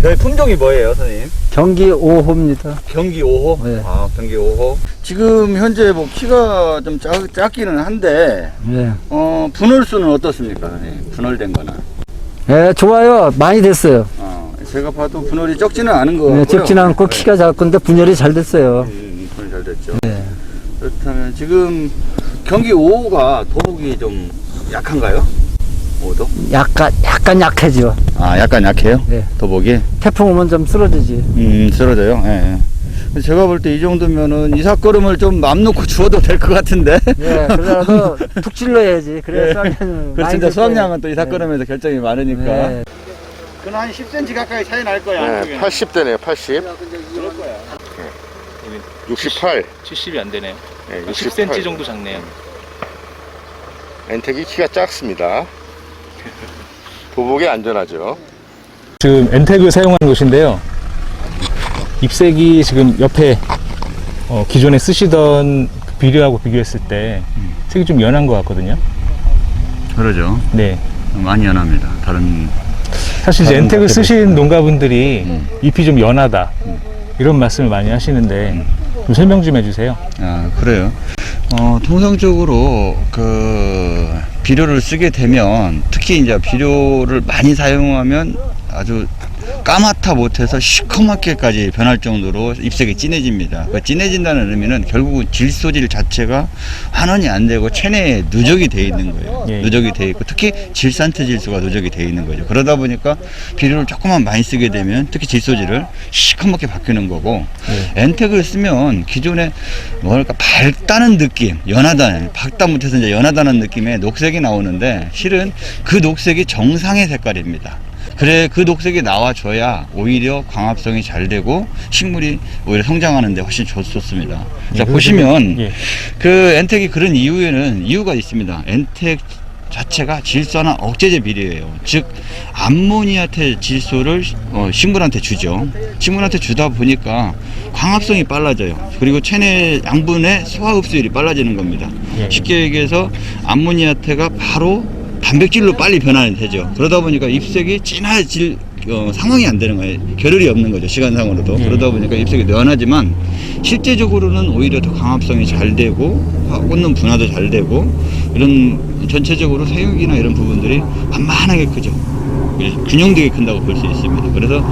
별 품종이 뭐예요, 선생님? 경기 5호입니다. 경기 5호? 네. 아, 경기 5호. 지금 현재 뭐 키가 좀 작기는 한데, 네. 분홀수는 어떻습니까, 선생님? 분홀된 거는? 네, 좋아요. 많이 됐어요. 제가 봐도 분홀이 적지는 않은 거 같고요. 네, 적지는 않고 키가 작은데 분열이 잘 됐어요. 분홀 잘 됐죠. 네. 그렇다면 지금 경기 5호가 도복이 좀 약한가요? 5도? 약간 약해지요. 아, 약간 약해요? 네. 도복이? 태풍 오면 좀 쓰러지지. 쓰러져요? 예. 예. 제가 볼 때 이 정도면은 이삭걸음을 좀 맘 놓고 주워도 될 것 같은데? 네, 그래도 툭 찔러야지. 그래야 수확량은. 그렇죠. 이제 수확량은 또 이삭걸음에서 결정이 많으니까. 네. 그건 한 10cm 가까이 차이 날 거야. 네, 80대네요, 80. 그럴 거야. 68. 70이 안 되네요. 네, 10cm 정도 작네요. 엔텍이 키가 작습니다. 도복에 안전하죠. 지금 엔텍을 사용하는 곳인데요. 잎색이 지금 옆에 기존에 쓰시던 비료하고 비교했을 때 색이 좀 연한 것 같거든요. 그러죠. 네. 많이 연합니다. 다른. 사실 이제 엔텍을 쓰신 음. 농가분들이 잎이 좀 연하다 이런 말씀을 많이 하시는데 좀 설명 좀 해주세요. 아, 그래요. 통상적으로 비료를 쓰게 되면, 특히 이제 비료를 많이 사용하면 아주 까맣다 못해서 시커멓게까지 변할 정도로 잎색이 진해집니다. 그 진해진다는 의미는 결국은 질소질 자체가 환원이 안 되고 체내에 누적이 돼 있는 거예요. 예. 누적이 돼 있고, 특히 질산트 질소가 누적이 돼 있는 거죠. 그러다 보니까 비료를 조금만 많이 쓰게 되면 특히 질소질을 시커멓게 바뀌는 거고, 엔텍을 쓰면 기존에 뭐랄까 밝다는 느낌, 연하다는, 밝다 못해서 이제 연하다는 느낌의 녹색이 나오는데, 실은 그 녹색이 정상의 색깔입니다. 그래, 그 녹색이 나와줘야 오히려 광합성이 잘 되고 식물이 오히려 성장하는 데 훨씬 좋습니다. 자, 보시면 예. 그 엔텍이 그런 이유가 있습니다. 엔텍 자체가 질소나 억제제 비료예요. 즉 암모니아태 질소를 식물한테 주죠. 식물한테 주다 보니까 광합성이 빨라져요. 그리고 체내 양분의 소화 흡수율이 빨라지는 겁니다. 예. 쉽게 얘기해서 암모니아태가 바로 단백질로 빨리 변환이 되죠. 그러다 보니까 잎색이 진해질 상황이 안 되는 거예요. 겨를이 없는 거죠, 시간상으로도. 그러다 보니까 잎색이 연하지만 실제적으로는 오히려 더 광합성이 잘 되고 꽂는 분화도 잘 되고, 이런 전체적으로 세육이나 이런 부분들이 만만하게 크죠. 균형되게 큰다고 볼 수 있습니다. 그래서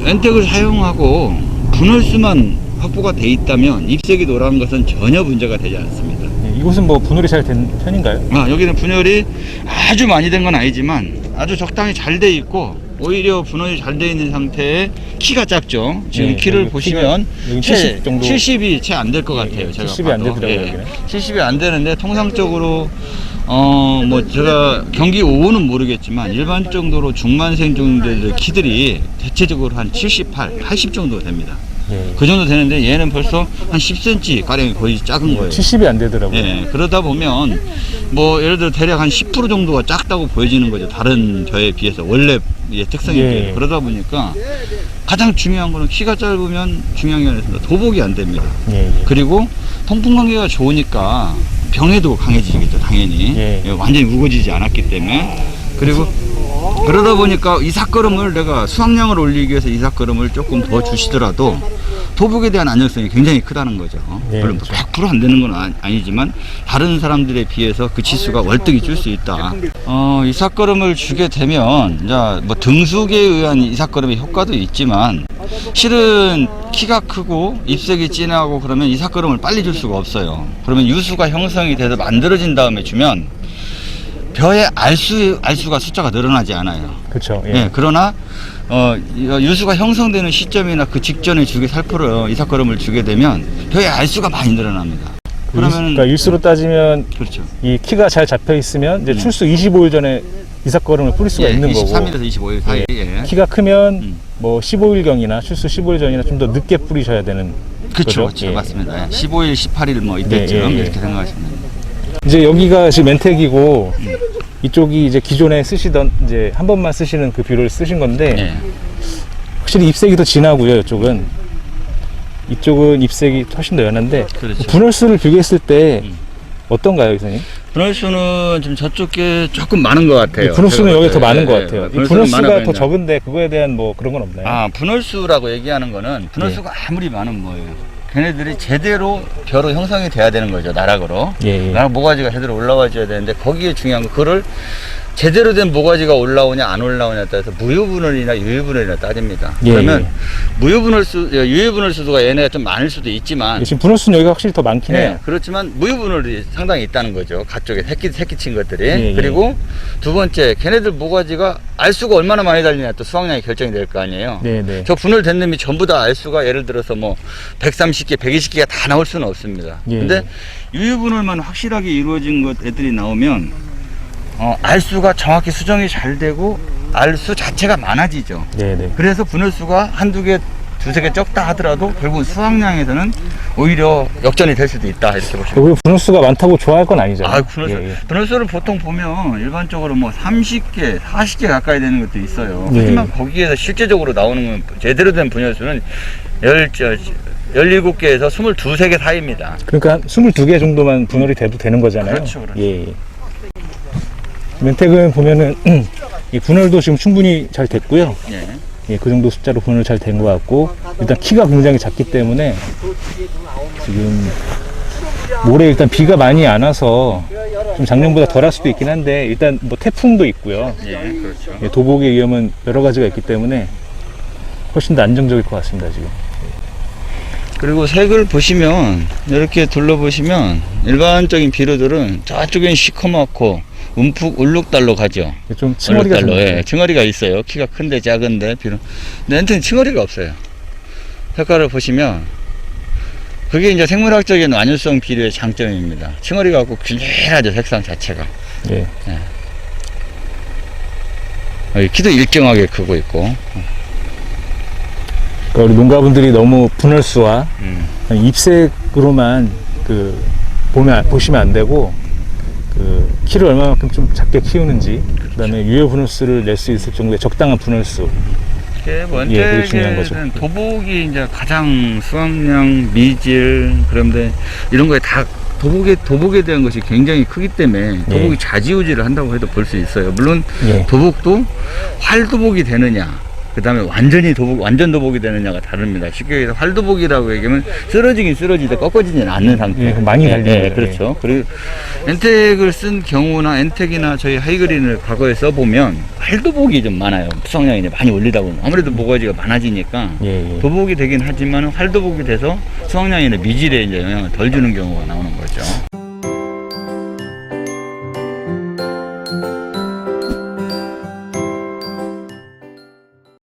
엔텍을 사용하고 분홀수만 확보가 돼 있다면 잎색이 노란 것은 전혀 문제가 되지 않습니다. 이곳은 뭐 분홀이 잘 된 편인가요? 여기는 분열이 아주 많이 된 건 아니지만 아주 적당히 잘 돼 있고, 오히려 분할이 잘 돼 있는 상태에 키가 작죠. 지금 네, 키를 여기 보시면 여기 70 정도. 70이 채 안 될 것 같아요. 제가 70이 안 봐도. 되더라고요, 여기는. 70이 안 되는데 통상적으로 뭐 제가 경기 5호는 모르겠지만 일반적으로 중만생 정도의 키들이 대체적으로 한 78, 80 정도 됩니다. 예. 그 정도 되는데 얘는 벌써 한 10cm 가량이 거의 작은 거예요. 70이 안 되더라고요. 예, 그러다 보면 뭐 예를 들어 대략 한 10% 정도가 작다고 보여지는 거죠. 다른 벼에 비해서 원래 특성이 예. 그러다 보니까 가장 중요한 거는 키가 짧으면 중요한 게 아니라 도복이 안 됩니다. 예. 그리고 통풍 관계가 좋으니까 병에도 강해지겠죠, 당연히. 예. 완전히 우거지지 않았기 때문에. 그리고 그러다 보니까 이삭걸음을 내가 수확량을 올리기 위해서 이삭걸음을 조금 더 주시더라도 도복에 대한 안정성이 굉장히 크다는 거죠. 네, 물론 100% 안 되는 건 아니지만 다른 사람들에 비해서 그 지수가 월등히 줄 수 있다. 이삭걸음을 주게 되면 이제 뭐 등숙에 의한 이삭걸음의 효과도 있지만, 실은 키가 크고 잎색이 진하고 그러면 이삭걸음을 빨리 줄 수가 없어요. 그러면 유수가 형성이 돼서 만들어진 다음에 주면 벼의 알수가 숫자가 늘어나지 않아요. 그렇죠. 예. 예, 그러나 유수가 형성되는 시점이나 그 직전에 주게 살포를 이삭걸음을 주게 되면 벼의 알수가 많이 늘어납니다. 그러면 그러니까 일수로 따지면 그렇죠. 이 키가 잘 잡혀 있으면 이제 출수 25일 전에 이삭걸음을 뿌릴 수가 있는 거고, 23일에서 25일 사이. 예. 키가 크면 뭐 15일경이나 출수 15일 전이나 좀 더 늦게 뿌리셔야 되는 그렇죠. 거죠. 그렇죠. 예. 맞습니다. 15일, 18일 뭐 이때쯤 예. 이렇게 생각하시면 됩니다. 이제 여기가 지금 엔텍이고 이쪽이 이제 기존에 쓰시던 이제 한 번만 쓰시는 그 비료를 쓰신 건데, 예. 확실히 잎색이 더 진하고요. 이쪽은 잎색이 훨씬 더 연한데, 그렇죠. 분홀수를 비교했을 때 어떤가요, 이사님? 분할수는 지금 저쪽에 조금 많은 것 같아요. 분할수는 제가 여기 더 봤을 때. 많은 것 예, 같아요. 이 분할수는 많아 분할수가 더 보인다. 적은데 그거에 대한 뭐 그런 건 없나요? 아, 분할수라고 얘기하는 거는 분할수가 아무리 많은 뭐예요. 걔네들이 제대로 벼로 형성이 돼야 되는 거죠, 나락으로. 예, 예. 나락 모가지가 제대로 올라와줘야 되는데 거기에 중요한 거 그거를 제대로 된 모가지가 올라오냐 안 올라오냐에 따라서 무효분할이나 유효분할이나 따집니다. 예, 그러면 예. 유효분할수가 얘네가 좀 많을 수도 있지만 지금 분할수는 여기가 확실히 더 많긴 해요. 그렇지만 무효분할이 상당히 있다는 거죠. 가쪽에 새끼 친 것들이. 예, 예. 그리고 두 번째, 걔네들 모가지가 알수가 얼마나 많이 달리냐 또 수확량이 결정이 될 거 아니에요. 네, 네. 저 분할된 놈이 전부 다 알수가 예를 들어서 뭐 130개, 120개가 다 나올 수는 없습니다. 예, 근데 유효분할만 확실하게 이루어진 것 애들이 나오면 알수가 정확히 수정이 잘 되고 알수 자체가 많아지죠. 네, 네. 그래서 분할수가 한두 개, 두세 개 적다 하더라도 결국은 수확량에서는 오히려 역전이 될 수도 있다 이렇게 보시면 우리 분할수가 많다고 좋아할 건 아니잖아요. 아, 분할수. 예, 예. 분할수를 보통 보면 일반적으로 뭐 30개, 40개 가까이 되는 것도 있어요. 예. 하지만 거기에서 실제적으로 나오는 건 제대로 된 분할수는 17개에서 22개 사이입니다. 그러니까 22개 정도만 분할이 돼도 되는 거잖아요. 그렇죠, 그렇죠. 예, 예. 멘택은 보면은 이 분할도 지금 충분히 잘 됐고요. 예. 예, 그 정도 숫자로 분할 잘 된 것 같고, 일단 키가 굉장히 작기 때문에 지금 올해 일단 비가 많이 안 와서 좀 작년보다 덜 할 수도 있긴 한데, 일단 뭐 태풍도 있고요. 예, 그렇죠. 예, 도복의 위험은 여러 가지가 있기 때문에 훨씬 더 안정적일 것 같습니다, 지금. 그리고 색을 보시면 이렇게 둘러보시면 일반적인 비료들은 저쪽엔 시커멓고 움푹 울룩달로 가죠. 좀 층어리가 좀 예, 층어리가 있어요. 키가 큰데 작은데 비료. 근데 엔트는 층어리가 없어요. 색깔을 보시면 그게 이제 생물학적인 완효성 비료의 장점입니다. 층어리가 없고 균일하죠, 색상 자체가. 예. 키도 일정하게 크고 있고. 그러니까 우리 농가분들이 너무 분할수와 잎색으로만 보시면 안 되고, 키를 얼마만큼 좀 작게 키우는지, 그다음에 유효 분할수를 낼 수 있을 정도의 적당한 분할수. 이게 예, 그게 중요한 거죠. 원tek은 도복이 이제 가장 수확량, 미질, 그런데 이런 거에 다 도복에 대한 것이 굉장히 크기 때문에 도복이 예. 좌지우지를 한다고 해도 볼 수 있어요. 물론 예. 도복도 활도복이 되느냐, 그 다음에 완전 도복이 되느냐가 다릅니다. 쉽게 얘기해서 활도복이라고 얘기하면 쓰러지긴 쓰러지는데 꺾어지지는 않는 상태. 예, 많이 달리는 예, 거예요. 그렇죠. 그리고 엔텍을 쓴 경우나 엔텍이나 저희 하이그린을 과거에 써보면 활도복이 좀 많아요. 수확량이 이제 많이 올리다 보면 아무래도 모가지가 많아지니까 예, 예. 도복이 되긴 하지만 활도복이 돼서 수확량이나 미질에 이제 영향을 덜 주는 경우가 나오는 거죠.